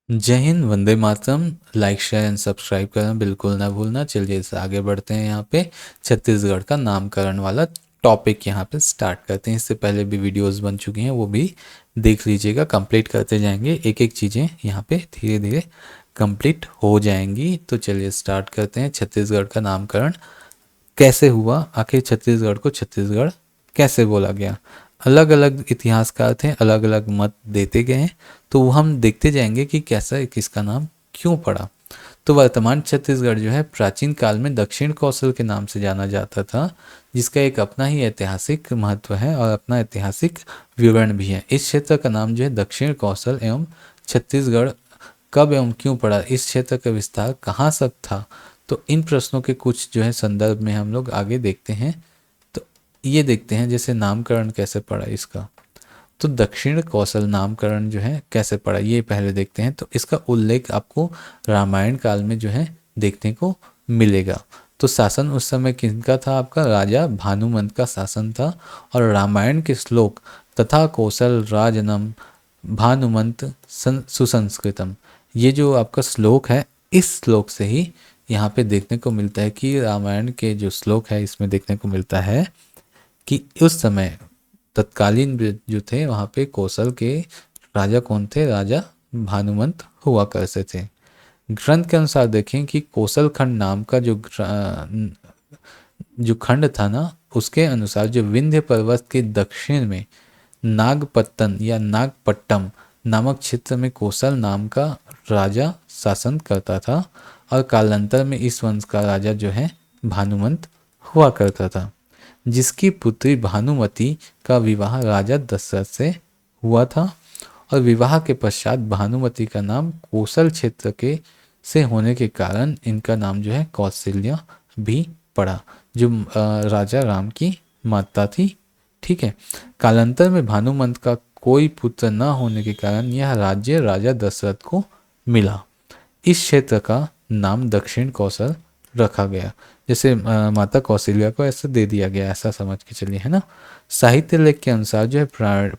जय Hind, Vande Mataram. Like share and subscribe करना बिल्कुल ना भूलना। चलिए इससे आगे बढ़ते हैं। यहाँ पे छत्तीसगढ़ का नामकरण वाला टॉपिक यहाँ पे स्टार्ट करते हैं। इससे पहले भी वीडियोस बन चुकी हैं, वो भी देख लीजिएगा। कंप्लीट करते जाएंगे, एक एक चीज़ें यहाँ पे धीरे धीरे कंप्लीट हो जाएंगी। तो चलिए स्टार्ट करते हैं। छत्तीसगढ़ का नामकरण कैसे हुआ, आखिर छत्तीसगढ़ को छत्तीसगढ़ कैसे बोला गया। अलग अलग इतिहासकार थे, अलग अलग मत देते गए हैं। तो वो हम देखते जाएंगे कि कैसा किसका नाम क्यों पड़ा। तो वर्तमान छत्तीसगढ़ जो है प्राचीन काल में दक्षिण कौशल के नाम से जाना जाता था, जिसका एक अपना ही ऐतिहासिक महत्व है और अपना ऐतिहासिक विवरण भी है। इस क्षेत्र का नाम जो है दक्षिण कौशल एवं छत्तीसगढ़ कब एवं क्यों पड़ा, इस क्षेत्र का विस्तार कहाँ तक था। तो इन प्रश्नों के कुछ जो है संदर्भ में हम लोग आगे देखते हैं। तो ये देखते हैं जैसे नामकरण कैसे पड़ा इसका। तो दक्षिण कौशल नामकरण जो है कैसे पड़ा ये पहले देखते हैं। तो इसका उल्लेख आपको रामायण काल में जो है देखने को मिलेगा। तो शासन उस समय किनका था, आपका राजा भानुमंत का शासन था। और रामायण के श्लोक तथा कौशल राजनम भानुमंत सुसंस्कृतम, ये जो आपका श्लोक है, इस श्लोक से ही यहाँ पे देखने को मिलता है कि रामायण के जो श्लोक है इसमें देखने को मिलता है कि उस समय तत्कालीन जो थे वहाँ पे कौशल के राजा कौन थे, राजा भानुमंत हुआ करते थे। ग्रंथ के अनुसार देखें कि कौशल खंड नाम का जो खंड था ना, उसके अनुसार जो विंध्य पर्वत के दक्षिण में नागपत्तन या नागपट्टम नामक क्षेत्र में कौशल नाम का राजा शासन करता था। और कालांतर में इस वंश का राजा जो है भानुमंत हुआ करता था, जिसकी पुत्री भानुमति का विवाह राजा दशरथ से हुआ था। और विवाह के पश्चात भानुमति का नाम कौशल क्षेत्र के से होने के कारण इनका नाम जो है कौशल्या भी पड़ा, जो राजा राम की माता थी। ठीक है। कालांतर में भानुमंत का कोई पुत्र न होने के कारण यह राज्य राजा दशरथ को मिला। इस क्षेत्र का नाम दक्षिण कौशल रखा गया, जैसे माता कौशल्या को ऐसा दे दिया गया, ऐसा समझ के चलिए, है ना। साहित्य लेख के अनुसार जो है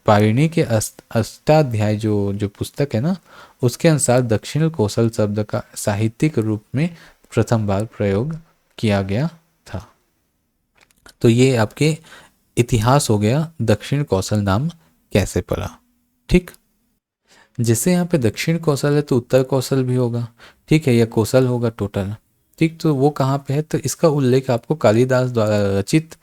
पाणिनि के अष्टाध्याय जो पुस्तक है ना, उसके अनुसार दक्षिण कौशल शब्द का साहित्यिक रूप में प्रथम बार प्रयोग किया गया था। तो ये आपके इतिहास हो गया दक्षिण कौशल नाम कैसे पड़ा। ठीक। जैसे यहाँ पे दक्षिण कौशल है तो उत्तर कौशल भी होगा, ठीक है, या कौशल होगा टोटल। ठीक, तो वो कहाँ पे है, तो इसका उल्लेख आपको कालिदास द्वारा रचित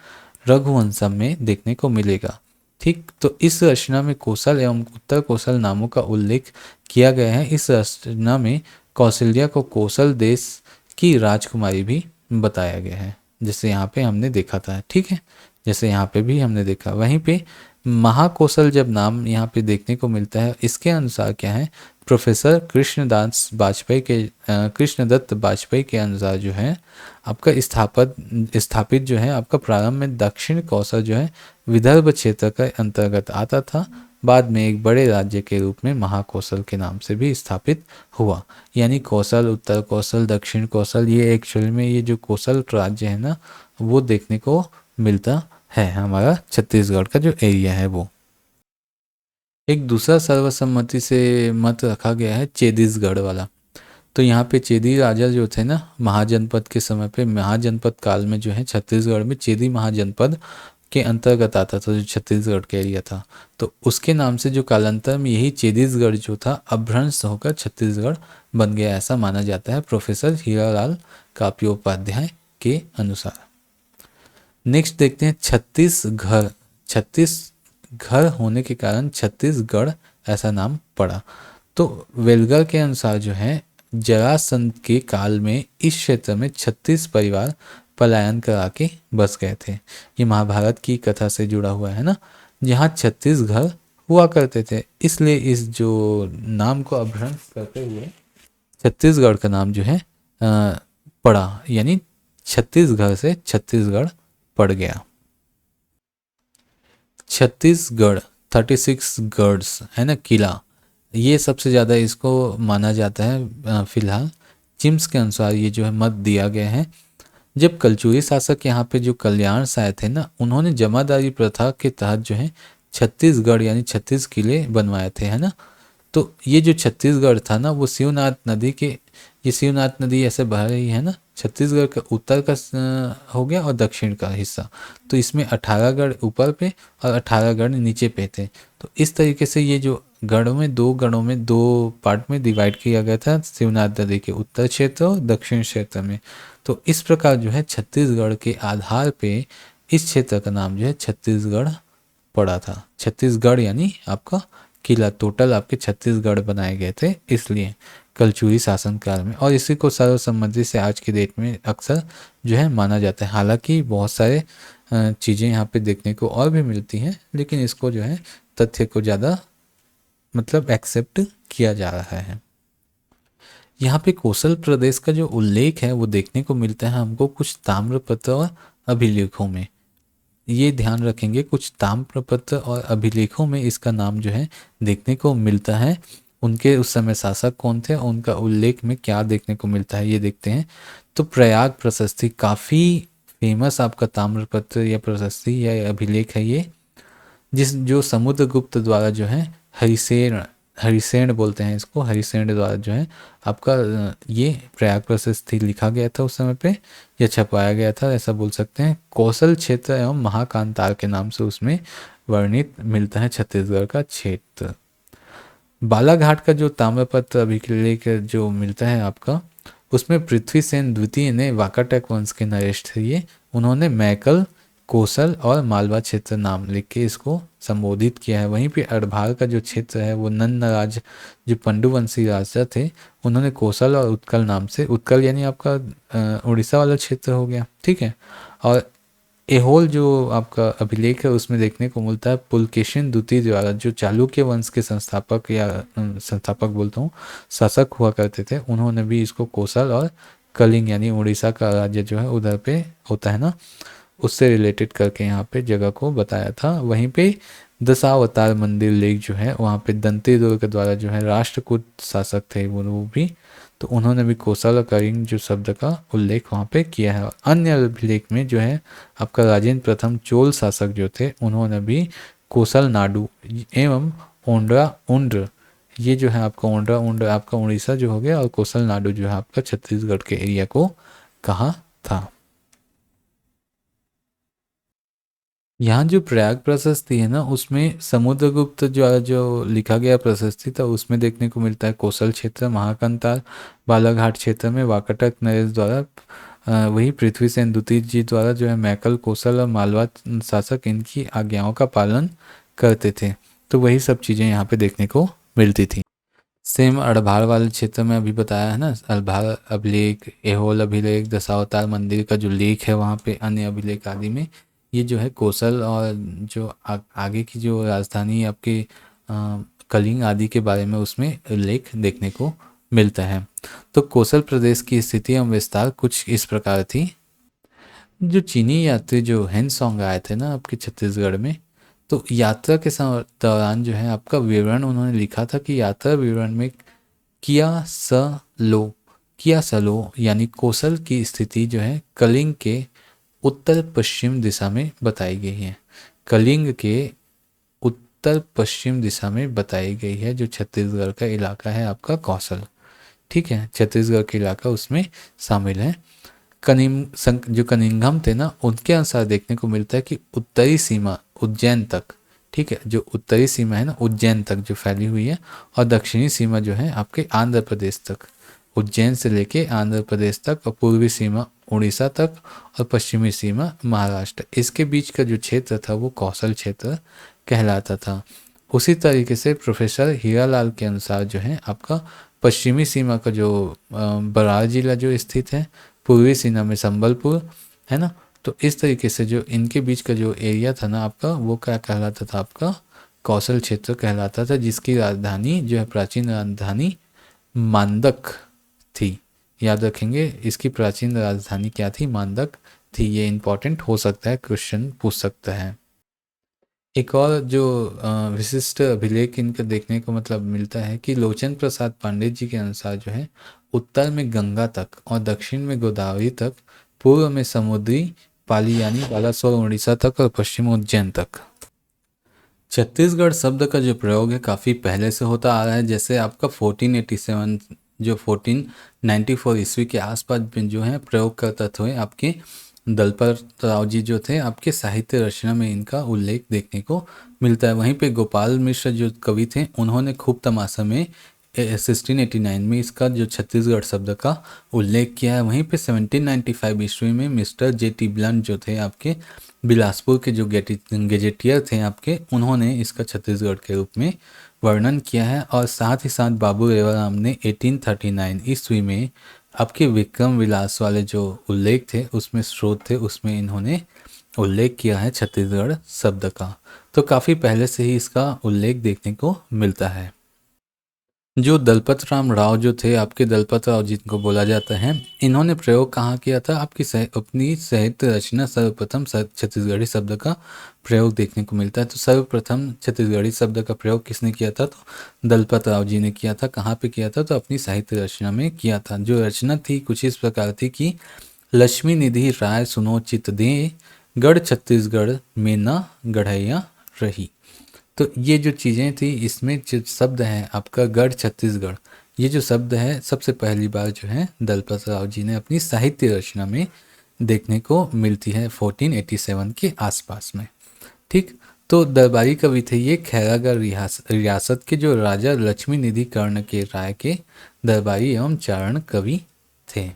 रघुवंशम में देखने को मिलेगा। ठीक, तो इस रचना में कौशल एवं उत्तर कौशल नामों का उल्लेख किया गया है। इस रचना में कौशल्या को कौशल देश की राजकुमारी भी बताया गया है, जैसे यहाँ पे हमने देखा था। ठीक है, जैसे यहाँ पे भी हमने देखा। वहीं पे महाकौशल जब नाम यहाँ पे देखने को मिलता है, इसके अनुसार क्या है, प्रोफेसर कृष्णदत्त बाजपेयी के अनुसार जो है आपका स्थापित जो है आपका प्रारंभ में दक्षिण कौशल जो है विदर्भ क्षेत्र के अंतर्गत आता था। बाद में एक बड़े राज्य के रूप में महाकौशल के नाम से भी स्थापित हुआ। यानी कौशल, उत्तर कौशल, दक्षिण कौशल, ये एक्चुअली में ये जो कौशल राज्य है ना, वो देखने को मिलता है हमारा छत्तीसगढ़ का जो एरिया है वो। एक दूसरा सर्वसम्मति से मत रखा गया है छत्तीसगढ़ वाला। तो यहाँ पे चेदी राजा जो थे ना महाजनपद के समय पे, महाजनपद काल में जो है छत्तीसगढ़ में चेदी महाजनपद के अंतर्गत आता था, जो छत्तीसगढ़ का एरिया था। तो उसके नाम से जो कालांतर में यही छत्तीसगढ़ जो था अभ्रंश होकर छत्तीसगढ़ बन गया, ऐसा माना जाता है प्रोफेसर हीरालाल कापियोपाध्याय के अनुसार। नेक्स्ट देखते हैं छत्तीसगढ़। छत्तीसगढ़ होने के कारण छत्तीसगढ़ ऐसा नाम पड़ा। तो वेलगर के अनुसार जो है जरासंध के काल में इस क्षेत्र में 36 परिवार पलायन करा के बस गए थे। ये महाभारत की कथा से जुड़ा हुआ है ना, जहाँ 36 घर हुआ करते थे, इसलिए इस जो नाम को अभ्रंश करते हुए छत्तीसगढ़ का नाम जो है पड़ा, यानी छत्तीसगढ़ से छत्तीसगढ़ पड़ गया। छत्तीसगढ़ 36 गढ़s है ना, किला, ये सबसे ज़्यादा इसको माना जाता है। फिलहाल चिम्स के अनुसार ये जो है मत दिया गया है। जब कलचुरी शासक यहाँ पे जो कल्याण साय थे ना, उन्होंने जमादारी प्रथा के तहत जो है 36 गढ़ यानी 36 किले बनवाए थे, है ना। तो ये जो छत्तीसगढ़ था ना वो शिवनाथ नदी के, ये शिवनाथ नदी ऐसे बह रही है ना, छत्तीसगढ़ का उत्तर का हो गया और दक्षिण का हिस्सा। तो इसमें 18 गढ़ ऊपर पे और 18 गढ़ नीचे पे थे। तो इस तरीके से ये जो गढ़ों में दो पार्ट में डिवाइड किया गया था शिवनाथ नदी के उत्तर क्षेत्र और दक्षिण क्षेत्र में। तो इस प्रकार जो है छत्तीसगढ़ के आधार पे इस क्षेत्र का नाम जो है छत्तीसगढ़ पड़ा था। छत्तीसगढ़ यानी आपका किला, टोटल आपके छत्तीसगढ़ बनाए गए थे इसलिए कलचुगी शासनकाल में। और इसी को सर्वसम्मति से आज की डेट में अक्सर जो है माना जाता है। हालांकि बहुत सारे चीज़ें यहाँ पे देखने को और भी मिलती हैं, लेकिन इसको जो है तथ्य को ज़्यादा मतलब एक्सेप्ट किया जा रहा है। यहाँ पे कोसल प्रदेश का जो उल्लेख है वो देखने को मिलता है हमको कुछ ताम्रपत्र और अभिलेखों में। ये ध्यान रखेंगे, कुछ ताम्रपत्र और अभिलेखों में इसका नाम जो है देखने को मिलता है। उनके उस समय शासक कौन थे और उनका उल्लेख में क्या देखने को मिलता है ये देखते हैं। तो प्रयाग प्रशस्ति काफ़ी फेमस आपका ताम्रपत्र या प्रशस्ति या अभिलेख है ये, जिस जो समुद्रगुप्त द्वारा जो है हरिसेन, हरिसेन बोलते हैं इसको, हरिसेन द्वारा जो है आपका ये प्रयाग प्रशस्ति लिखा गया था उस समय पे, या छपवाया गया था ऐसा बोल सकते हैं। कौशल क्षेत्र एवं महाकांतार के नाम से उसमें वर्णित मिलता है छत्तीसगढ़ का क्षेत्र। बालाघाट का जो ताम्रपत्र अभिलेख जो मिलता है आपका, उसमें पृथ्वीसेन द्वितीय ने वाकाटक वंश के नरेश थे ये, उन्होंने मैकल, कोसल और मालवा क्षेत्र नाम लिख के इसको संबोधित किया है। वहीं पे अड़भार का जो क्षेत्र है वो नंदराज जो पंडुवंशी राजा थे उन्होंने कोसल और उत्कल नाम से, उत्कल यानी आपका उड़ीसा वाला क्षेत्र हो गया, ठीक है। और एहोल जो आपका अभिलेख है उसमें देखने को मिलता है पुलकेशिन द्वितीय द्वारा, जो चालुक्य वंश के संस्थापक या संस्थापक बोलता हूँ शासक हुआ करते थे, उन्होंने भी इसको कोसल और कलिंग यानी उड़ीसा का राज्य जो है उधर पे होता है ना, उससे रिलेटेड करके यहाँ पे जगह को बताया था। वहीं पे दशावतार मंदिर लेक जो है वहाँ पे दंती दुर्ग द्वारा जो है राष्ट्रकूट शासक थे वो भी, तो उन्होंने भी कोसल और कलिंग जो शब्द का उल्लेख वहाँ पे किया है। अन्य अभिलेख में जो है आपका राजेंद्र प्रथम चोल शासक जो थे उन्होंने भी कोसल नाडु एवं ओंड्रा उंड्र, ये जो है आपका ओंड्रा उंड्र आपका उड़ीसा जो हो गया और कोसल नाडु जो है आपका छत्तीसगढ़ के एरिया को कहा था। यहाँ जो प्रयाग प्रशस्ति है ना उसमें समुद्रगुप्त जो लिखा गया प्रशस्ति था उसमें देखने को मिलता है कोसल क्षेत्र, महाकंतार, बालाघाट क्षेत्र में वाकाटक नरेश द्वारा वही पृथ्वीसेन द्वितीय जी द्वारा जो है मैकल, कोसल और मालवा शासक इनकी आज्ञाओं का पालन करते थे। तो वही सब चीज़ें यहाँ पे देखने को मिलती थी। सेम अड़भार वाले क्षेत्र में अभी बताया है ना, अड़भार अभिलेख, एहोल अभिलेख, दशावतार मंदिर का जो लेख है वहाँ पे, अन्य अभिलेख आदि में ये जो है कोसल और जो आगे की जो राजधानी आपके कलिंग आदि के बारे में उसमें उल्लेख देखने को मिलता है। तो कोसल प्रदेश की स्थिति एवं विस्तार कुछ इस प्रकार थी। जो चीनी यात्री जो हेनसोंग आए थे ना आपके छत्तीसगढ़ में, तो यात्रा के दौरान जो है आपका विवरण उन्होंने लिखा था कि यात्रा विवरण में किया सलो, किया सलो यानी कोसल की स्थिति जो है कलिंग के उत्तर पश्चिम दिशा में बताई गई है। कलिंग के उत्तर पश्चिम दिशा में बताई गई है, जो छत्तीसगढ़ का इलाका है आपका कौशल, ठीक है, छत्तीसगढ़ का इलाका उसमें शामिल है। जो कनिंघम थे ना उनके अनुसार देखने को मिलता है कि उत्तरी सीमा उज्जैन तक, ठीक है, जो उत्तरी सीमा है ना उज्जैन तक जो फैली हुई है, और दक्षिणी सीमा जो है आपके आंध्र प्रदेश तक, उज्जैन से लेके आंध्र प्रदेश तक, और पूर्वी सीमा उड़ीसा तक, और पश्चिमी सीमा महाराष्ट्र, इसके बीच का जो क्षेत्र था वो कौशल क्षेत्र कहलाता था। उसी तरीके से प्रोफेसर हीरालाल के अनुसार जो है आपका पश्चिमी सीमा का जो बरार जिला जो स्थित है, पूर्वी सीमा में संबलपुर है ना, तो इस तरीके से जो इनके बीच का जो एरिया था ना आपका वो क्या कहलाता था, आपका कौशल क्षेत्र कहलाता था, जिसकी राजधानी जो है प्राचीन राजधानी मांदक थी। याद रखेंगे इसकी प्राचीन राजधानी क्या थी, मांदक थी। ये इंपॉर्टेंट हो सकता है, क्वेश्चन पूछ सकता है। एक और जो विशिष्ट अभिलेख इनका देखने को मतलब मिलता है कि लोचन प्रसाद पांडे जी के अनुसार जो है उत्तर में गंगा तक और दक्षिण में गोदावरी तक, पूर्व में समुद्री पाली यानी बालासोर उड़ीसा तक, और पश्चिम उज्जैन तक। छत्तीसगढ़ शब्द का जो प्रयोग है काफ़ी पहले से होता आ रहा है। जैसे आपका 1487 जो 1494 ईस्वी के आसपास में जो है प्रयोगकर्ता थे आपके दलपत राव जी जो थे आपके साहित्य रचना में इनका उल्लेख देखने को मिलता है। वहीं पे गोपाल मिश्र जो कवि थे उन्होंने खूब तमाशा में 1689 में इसका जो छत्तीसगढ़ शब्द का उल्लेख किया है। वहीं पे 1795 ईस्वी में मिस्टर J.T. ब्लंट जो थे आपके बिलासपुर के जो गेजेटियर थे आपके, उन्होंने इसका छत्तीसगढ़ के रूप में वर्णन किया है। और साथ ही साथ बाबू रेवाराम ने 1839 ईस्वी में आपके विक्रम विलास वाले जो उल्लेख थे उसमें स्रोत थे उसमें इन्होंने उल्लेख किया है छत्तीसगढ़ शब्द का। तो काफ़ी पहले से ही इसका उल्लेख देखने को मिलता है। जो दलपत राम राव जो थे आपके दलपत राव जिनको बोला जाता है, इन्होंने प्रयोग कहाँ किया था? आपकी अपनी साहित्य रचना सर्वप्रथम छत्तीसगढ़ी शब्द का प्रयोग देखने को मिलता है। तो सर्वप्रथम छत्तीसगढ़ी शब्द का प्रयोग किसने किया था? तो दलपत राव जी ने किया था। कहाँ पे किया था? तो अपनी साहित्य रचना में किया था। जो रचना थी कुछ इस प्रकार थी कि लक्ष्मी निधि राय सुनो चित दे, गढ़ छत्तीसगढ़ में ना गढ़ैया रही। तो ये जो चीज़ें थी इसमें जो शब्द है आपका गढ़ छत्तीसगढ़, ये जो शब्द है सबसे पहली बार जो है दलपत राव जी ने अपनी साहित्य रचना में देखने को मिलती है 1487 के आसपास में। ठीक, तो दरबारी कवि थे ये खैरागढ़ रियासत के जो राजा लक्ष्मी निधि कर्ण के राय के दरबारी एवं चारण कवि थे।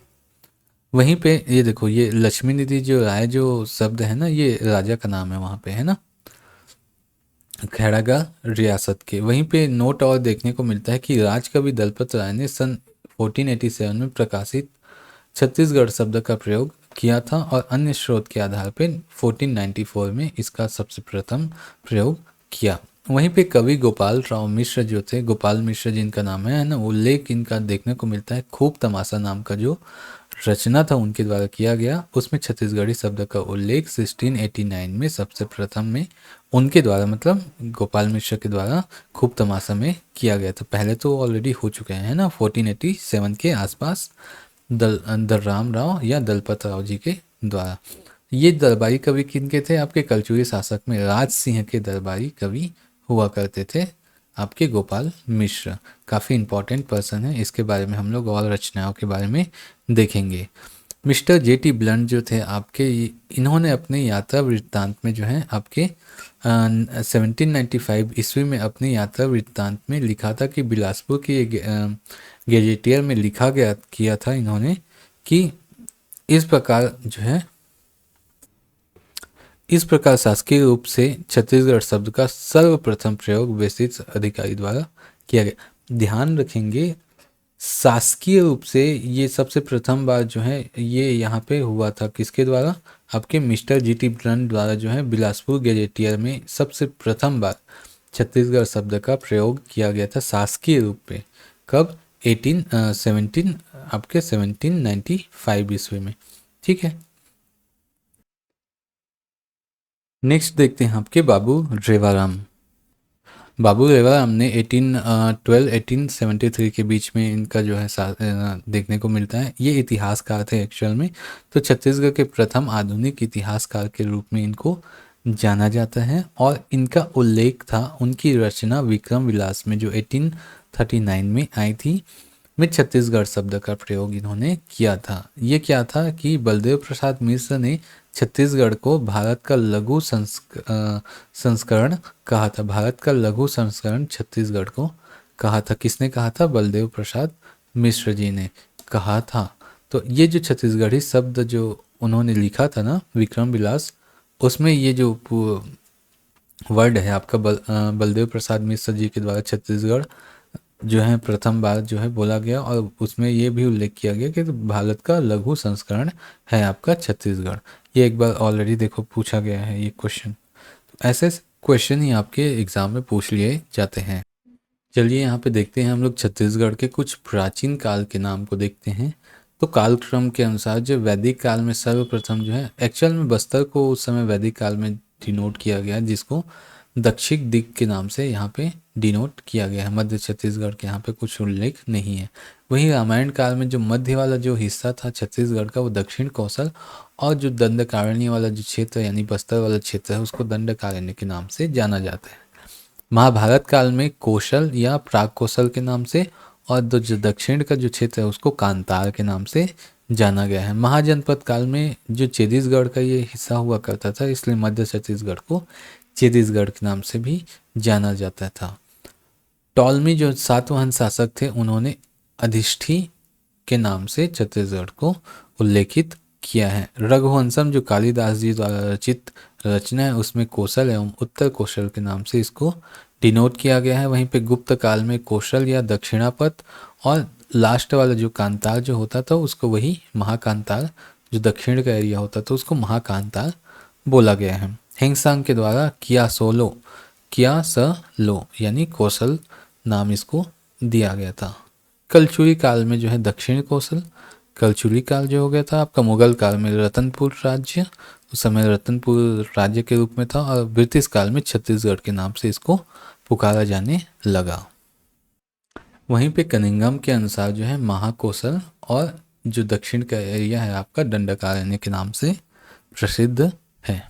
वहीं पे ये देखो ये लक्ष्मी निधि जो राय जो शब्द है ना ये राजा का नाम है वहाँ पे, है ना, खैरागढ़ रियासत के। वहीं पे नोट और देखने को मिलता है कि राजकवि दलपत राय ने सन 1487 में प्रकाशित छत्तीसगढ़ शब्द का प्रयोग किया था और अन्य स्रोत के आधार पर 1494 में इसका सबसे प्रथम प्रयोग किया। वहीं पे कवि गोपाल राव मिश्र जो थे, गोपाल मिश्र जिनका नाम है ना, उल्लेख इनका देखने को मिलता है खूब तमाशा नाम का जो रचना था उनके द्वारा किया गया, उसमें छत्तीसगढ़ी शब्द का उल्लेख 1689 में सबसे प्रथम में उनके द्वारा मतलब गोपाल मिश्र के द्वारा खूब तमाशा में किया गया था। पहले तो ऑलरेडी हो चुके हैं ना 1487 के आसपास दलराम राव या दलपत राव जी के द्वारा। ये दरबारी कवि किनके थे? आपके कलचुरी शासक में राज सिंह के दरबारी कवि हुआ करते थे आपके गोपाल मिश्र। काफ़ी इंपॉर्टेंट पर्सन है, इसके बारे में हम लोग और रचनाओं के बारे में देखेंगे। Mister J.T. ब्लंट जो थे आपके, इन्होंने अपने यात्रा वृत्तांत में जो है आपके 1795 ईस्वी में अपनी यात्रा वृत्तांत में लिखा था कि बिलासपुर की गेजेटियर में लिखा गया किया था इन्होंने कि इस प्रकार जो है इस प्रकार शासकीय रूप से छत्तीसगढ़ शब्द का सर्वप्रथम प्रयोग विशिष्ट अधिकारी द्वारा किया गया। ध्यान रखेंगे शासकीय रूप से ये सबसे प्रथम बार जो है ये यहाँ पे हुआ था किसके द्वारा? आपके मिस्टर J.T. ब्लंट द्वारा जो है बिलासपुर गेजेटियर में सबसे प्रथम बार छत्तीसगढ़ शब्द का प्रयोग किया गया था शासकीय रूप पे। कब? 17 आपके 1795 ईस्वी में। ठीक है, नेक्स्ट देखते हैं आपके बाबू रेवाराम। बाबू रेवाराम ने 1873 के बीच में इनका जो है देखने को मिलता है। ये इतिहासकार थे एक्चुअल में, तो छत्तीसगढ़ के प्रथम आधुनिक इतिहासकार के रूप में इनको जाना जाता है। और इनका उल्लेख था उनकी रचना विक्रम विलास में जो 1839 में आई थी, में छत्तीसगढ़ शब्द का प्रयोग इन्होंने किया था। ये क्या था कि बलदेव प्रसाद मिश्र ने छत्तीसगढ़ को भारत का लघु संस्करण कहा था। भारत का लघु संस्करण छत्तीसगढ़ को कहा था। किसने कहा था? बलदेव प्रसाद मिश्र जी ने कहा था। तो ये जो छत्तीसगढ़ी शब्द जो उन्होंने लिखा था ना विक्रम विलास, उसमें ये जो वर्ड है आपका बलदेव प्रसाद मिश्र जी के द्वारा छत्तीसगढ़ जो है प्रथम बार जो है बोला गया और उसमें ये भी उल्लेख किया गया कि भारत का लघु संस्करण है आपका छत्तीसगढ़। ये एक बार ऑलरेडी देखो पूछा गया है ये क्वेश्चन। तो ऐसे क्वेश्चन ही आपके एग्जाम में पूछ लिए जाते हैं। चलिए यहाँ पे देखते हैं हम लोग छत्तीसगढ़ के कुछ प्राचीन काल के नाम को देखते हैं। तो कालक्रम के अनुसार जो वैदिक काल में सर्वप्रथम जो है एक्चुअल में बस्तर को उस समय वैदिक काल में डिनोट किया गया, जिसको दक्षिण दिग के नाम से यहाँ पे डिनोट किया गया है। मध्य छत्तीसगढ़ के यहाँ पे कुछ उल्लेख नहीं है। वहीं रामायण काल में जो मध्य वाला जो हिस्सा था छत्तीसगढ़ का वो दक्षिण कौशल, और जो दंडकारण्य वाला जो क्षेत्र यानी बस्तर वाला क्षेत्र है उसको दंडकारण्य के नाम से जाना जाता है। महाभारत काल में कोशल या प्राग कोशल के नाम से, और जो दक्षिण का जो क्षेत्र है उसको कांतार के नाम से जाना गया है। महाजनपद काल में जो छत्तीसगढ़ का ये हिस्सा हुआ करता था, इसलिए मध्य छत्तीसगढ़ को छत्तीसगढ़ के नाम से भी जाना जाता था। टॉलमी जो सातवाहन शासक थे, उन्होंने अधिष्ठी के नाम से छत्तीसगढ़ को उल्लेखित किया है। रघुवंशम जो कालिदास जी द्वारा रचित रचना है, उसमें कौशल एवं उत्तर कौशल के नाम से इसको डिनोट किया गया है। वहीं पे गुप्त काल में कौशल या दक्षिणापथ, और लास्ट वाला जो कांतार जो होता था उसको वही महाकांतार, जो दक्षिण का एरिया होता था उसको महाकांतार बोला गया है। हिंगसांग के द्वारा किया स लो यानी कौशल नाम इसको दिया गया था। कलचुरी काल में जो है दक्षिण कौशल, कलचुरी काल जो हो गया था आपका मुगल काल में रतनपुर राज्य, उस समय रतनपुर राज्य के रूप में था, और ब्रिटिश काल में छत्तीसगढ़ के नाम से इसको पुकारा जाने लगा। वहीं पे कनिंघम के अनुसार जो है महाकौशल, और जो दक्षिण का एरिया है आपका दंडकारण्य के नाम से प्रसिद्ध है।